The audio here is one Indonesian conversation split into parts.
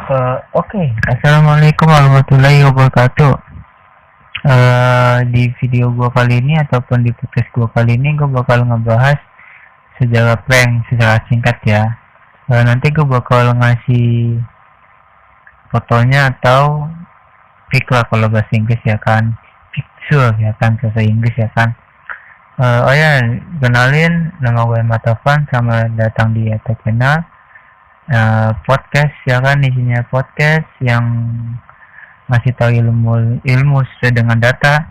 Oke. Assalamualaikum warahmatullahi wabarakatuh. Di video gua kali ini ataupun di podcast gua kali ini gua bakal ngebahas sejarah prank secara singkat ya. Nanti gua bakal ngasih fotonya atau pic lah kalau bahasa Inggris ya kan, picture ya kan bahasa Inggris ya kan. Oh ya, kenalin, nama gue Matavan, selamat datang di Eta Channel. Podcast ya kan, isinya podcast yang ngasih tahu ilmu sesuai dengan data.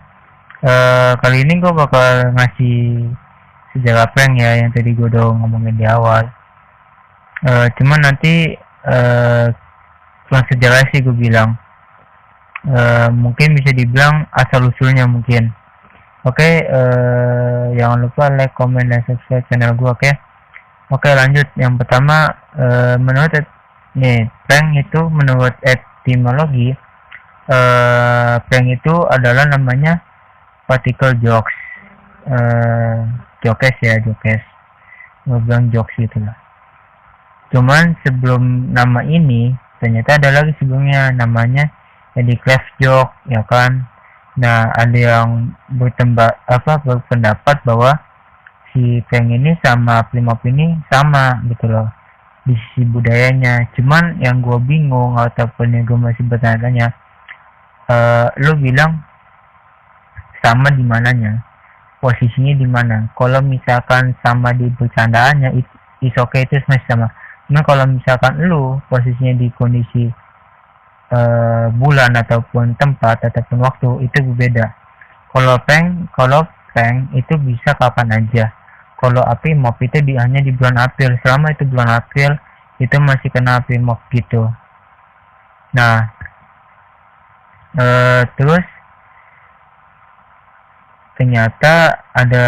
Kali ini gue bakal ngasih sejarah prank ya, yang tadi gue udah ngomongin di awal. Cuman nanti kurang sejarah sih gue bilang. Mungkin bisa dibilang asal usulnya mungkin. Oke, jangan lupa like, comment, dan subscribe channel gue. Oke, lanjut. Yang pertama, menurut prank itu menurut etimologi, prank itu adalah namanya particle jokes, jokes ya, jokes. Gue bilang jokes itulah. Cuman sebelum nama ini ternyata ada lagi sebelumnya, namanya jadi craft joke ya kan. Nah, ada yang berpendapat bahwa si prank ini sama Primop ini sama gitu loh di sisi budayanya. Cuman yang gue bingung ataupun yang gue masih bertanya-tanya, lu bilang sama di mananya, posisinya di mana? Kalau misalkan sama di bercandaannya, is okay, itu masih sama. Nah, kalau misalkan lu posisinya di kondisi bulan ataupun tempat ataupun waktu, itu berbeda. Kalau prank itu bisa kapan aja. Kalau api mop itu hanya di bulan April. Selama itu bulan April, itu masih kena api mop gitu. Nah, terus ternyata ada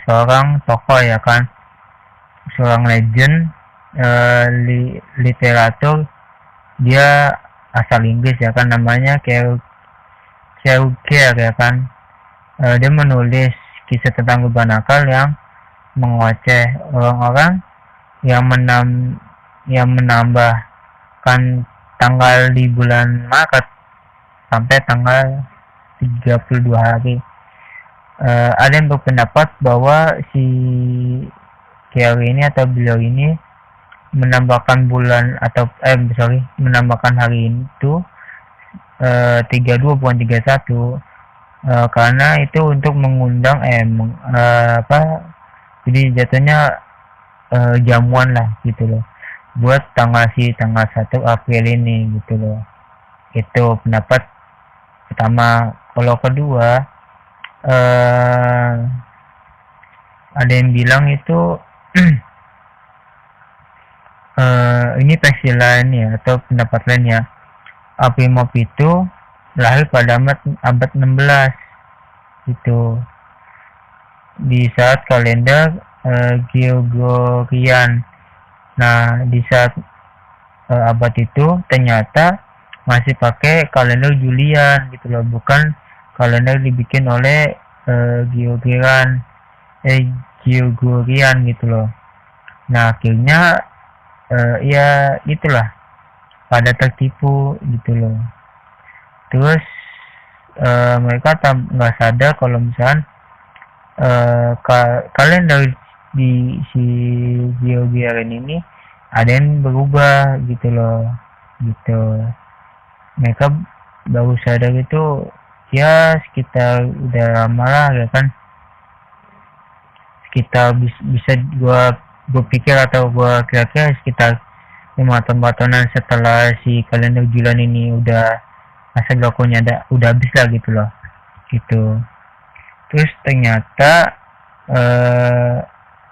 seorang tokoh ya kan, seorang legend literatur, dia asal Inggris ya kan, namanya Keuker ya kan. Dia menulis kisah tentang beban akal yang mengoceh orang-orang yang menambahkan tanggal di bulan Maret sampai tanggal 32 hari. Ada yang berpendapat bahwa si Kiai ini atau beliau ini menambahkan bulan atau menambahkan hari itu 32 bukan 31, karena itu untuk mengundang jadi jatuhnya jamuan lah gitu loh buat tanggal 1 April ini gitu loh. Itu pendapat pertama. Kalau kedua, ada yang bilang itu ini versi lain ya, atau pendapat lain ya. Api mop itu lahir pada abad 16 itu, di saat kalender Gregorian. Nah, di saat abad itu ternyata masih pakai kalender Julian gitu loh, bukan kalender dibikin oleh Gregorian gitu loh. Nah, akhirnya ya itulah, pada tertipu gitu loh. Terus mereka nggak sadar kalau misalkan kalender di si Gregorian ini ada yang berubah gitu loh, gitu. Mereka baru sadar itu ya sekitar udah lama lah ya kan, sekitar bisa gua berpikir atau gua kira-kira sekitar 5 tahunan setelah si kalender Julian ini udah masa berlakunya udah habis lah gitu loh, gitu. Terus ternyata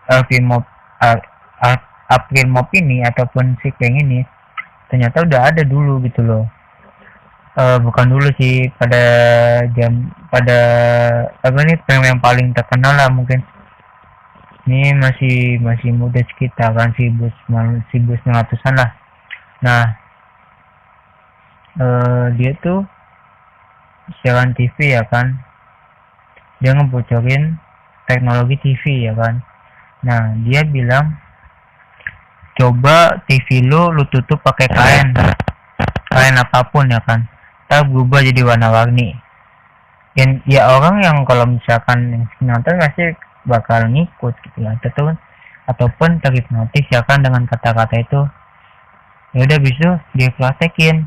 April Mop ini ataupun si prank ini ternyata udah ada dulu gitu loh. Bukan dulu sih, pada prank yang paling terkenal lah mungkin. Ini masih muda sekitar kan 1900-an lah. Nah, dia tuh siaran TV ya kan, dia ngebocorin teknologi TV ya kan. Nah, dia bilang coba TV lu tutup pakai kain apapun ya kan, tak berubah jadi warna-warni. Dan ya orang yang kalau misalkan nonton pasti bakal ngikut gitu ya, ataupun terhipnotis ya kan dengan kata-kata itu. Ya udah bisa dia praktekin,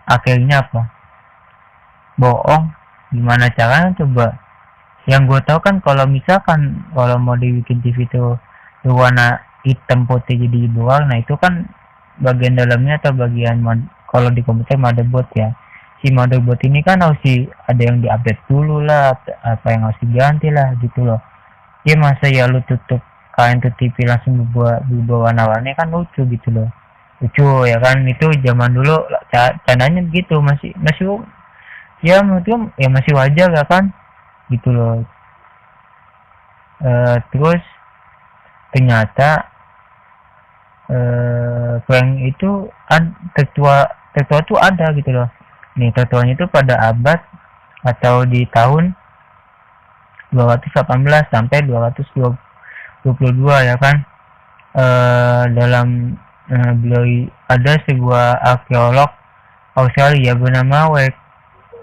akhirnya apa? Bohong. Gimana caranya coba? Yang gue tahu kan kalau misalkan kalau mau dibikin TV itu warna hitam putih jadi berwarna, itu kan bagian dalamnya atau bagian kalau di komputer motherboard ya. Si motherboard ini kan harus ada yang diupdate dulu lah, apa yang harus diganti lah gitu loh. Ya masa ya lu tutup kain tuh TV langsung berubah warna-warni, kan lucu gitu loh. Lucu ya kan, itu zaman dulu candanya begitu, masih ya menurut ya masih wajar ya kan gitu loh. Terus ternyata prank itu tertua tuh ada gitu loh. Nih tertuanya itu pada abad atau di tahun 218 sampai 222 ya kan. Dalam beliau ada sebuah arkeolog Australia bernama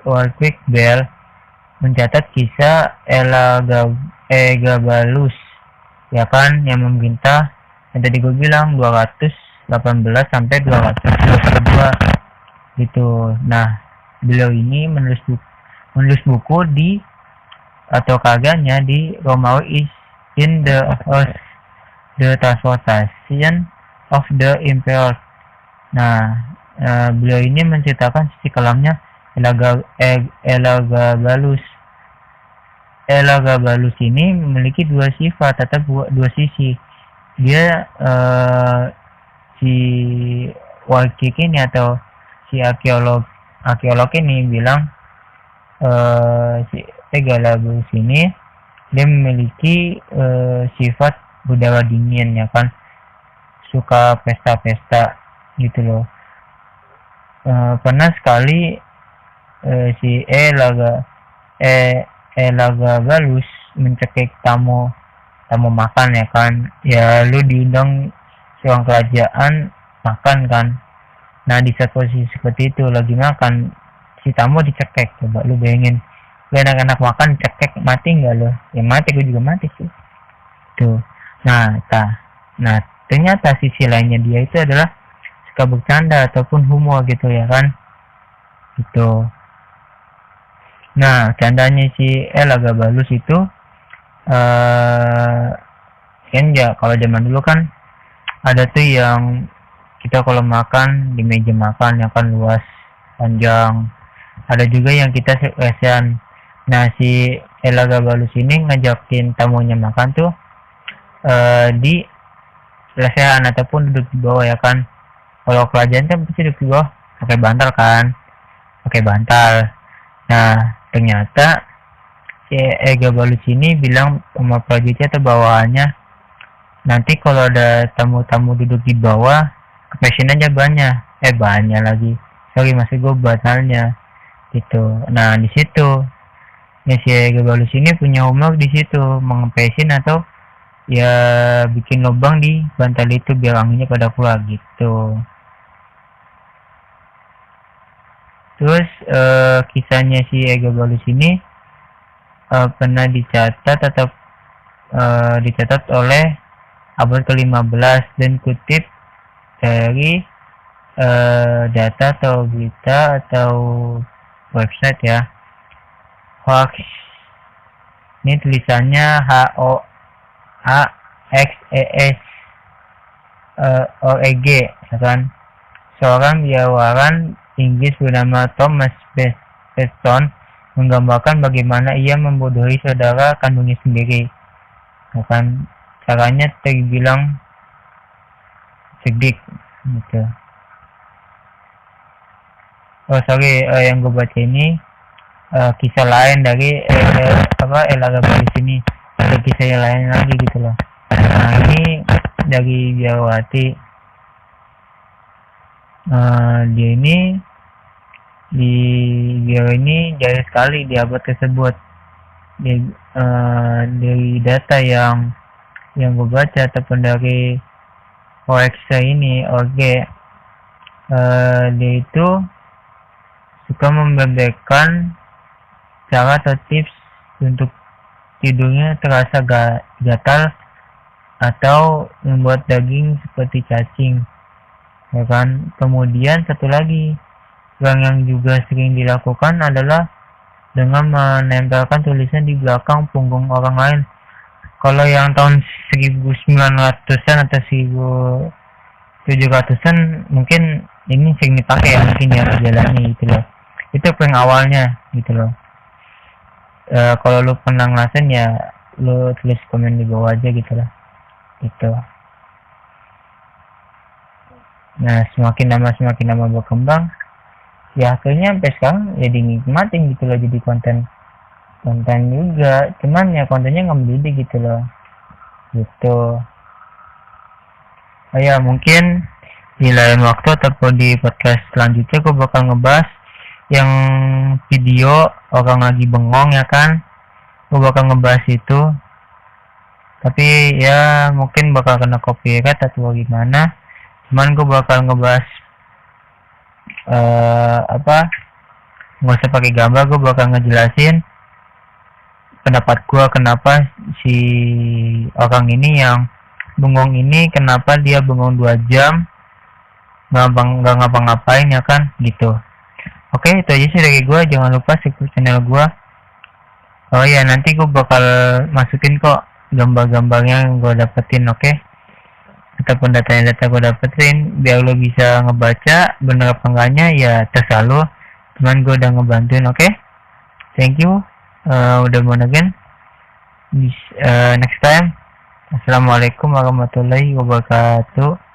Warwick Bell mencatat kisah Elagabalus ya kan, yang memerintah yang tadi gue bilang 218 sampai 222 gitu. Nah, beliau ini menulis buku di atau karyanya di Romawi in the Transportation of the Emperor. Nah, beliau ini menceritakan sisi kelamnya Elagabalus. Elagabalus ini memiliki dua sifat atau dua sisi. Dia si Warwick ini atau si arkeolog ini bilang si Elagabalus ini dia memiliki sifat budaya dingin ya kan, suka pesta-pesta gitu loh. Pernah sekali si Elagabalus mencekik tamu makan ya kan. Ya lu diundang seorang kerajaan makan kan. Nah di saat posisi seperti itu lagi makan, si tamu dicekek. Coba lu bayangin, lu anak-anak makan cekek, mati nggak lo? Ya mati, gue juga mati sih tuh. Nah ternyata sisi lainnya dia itu adalah suka bercanda ataupun humor gitu ya kan gitu. Nah candanya si Elagabalus itu kan ya kalau zaman dulu kan ada tuh yang kita kalau makan di meja makan yang kan luas panjang, ada juga yang kita lesehan. Nah si Elagabalus ini ngajakin tamunya makan tuh di lesehan ataupun duduk di bawah ya kan. Kalau kerajaan kan pasti duduk di bawah pakai bantal. Nah ternyata si Elagabalus ini bilang sama prajuritnya atau bawahannya, nanti kalau ada tamu-tamu duduk di bawah kepesin aja banyak lagi, sorry maksud gue bantalnya gitu. Nah di situ ya si Elagabalus ini punya humor di situ, mengepesin atau ya bikin lubang di bantal itu biar anginnya pada keluar gitu. Terus kisahnya si Elagabalus ini pernah dicatat oleh abad ke-15 dan kutip dari data atau berita atau website ya, Hoax. Ini tulisannya HOAXES.org ya kan. Seorang biawaran Inggris bernama Thomas Beston menggambarkan bagaimana ia membodohi saudara kandungnya sendiri ya kan. Caranya terbilang cerdik gitu. Yang gue baca ini kisah lain dari Elagabalus ini. Ada kisah yang lain lagi gitu loh. Nah ini dari Biawati. Dia ini jaya sekali di abad tersebut. Dari data yang gue baca ataupun dari OXA ini OG dia itu suka membeberkan cara atau tips untuk tidurnya terasa gatal atau membuat daging seperti cacing, ya kan. Kemudian satu lagi yang juga sering dilakukan adalah dengan menempelkan tulisan di belakang punggung orang lain. Kalau yang tahun 1900-an atau 1700-an mungkin ini sering dipakai ya, mungkin ya jalannya gitu loh. Itu prank awalnya gitu loh. Kalau lu pernah ngerasain ya lu tulis komen di bawah aja gitu lah. Itu. Nah, semakin lama berkembang, ya akhirnya sampai sekarang jadi nikmatin gitu loh, jadi konten juga, cuman ya kontennya nggak mendidik gitu loh, gitu. Oh ya, mungkin di lain waktu ataupun di podcast selanjutnya gue bakal ngebahas yang video orang lagi bengong, ya kan. Gue bakal ngebahas itu, tapi ya mungkin bakal kena copyright atau gimana. Cuman gue bakal ngebahas nggak usah pakai gambar, gue bakal ngejelasin pendapat gue kenapa si orang ini yang bengong ini, kenapa dia bengong 2 jam nggak ngapa-ngapain, ya kan, gitu. Oke, itu aja sih dari gue. Jangan lupa subscribe channel gue. Oh ya, nanti gue bakal masukin kok gambar-gambarnya yang gue dapetin, oke? Ataupun data gue dapetin, biar lo bisa ngebaca bener apa enggaknya ya terserah lo. Cuman gue udah ngebantuin, oke? Thank you udah mau again. Next time. Assalamualaikum warahmatullahi wabarakatuh.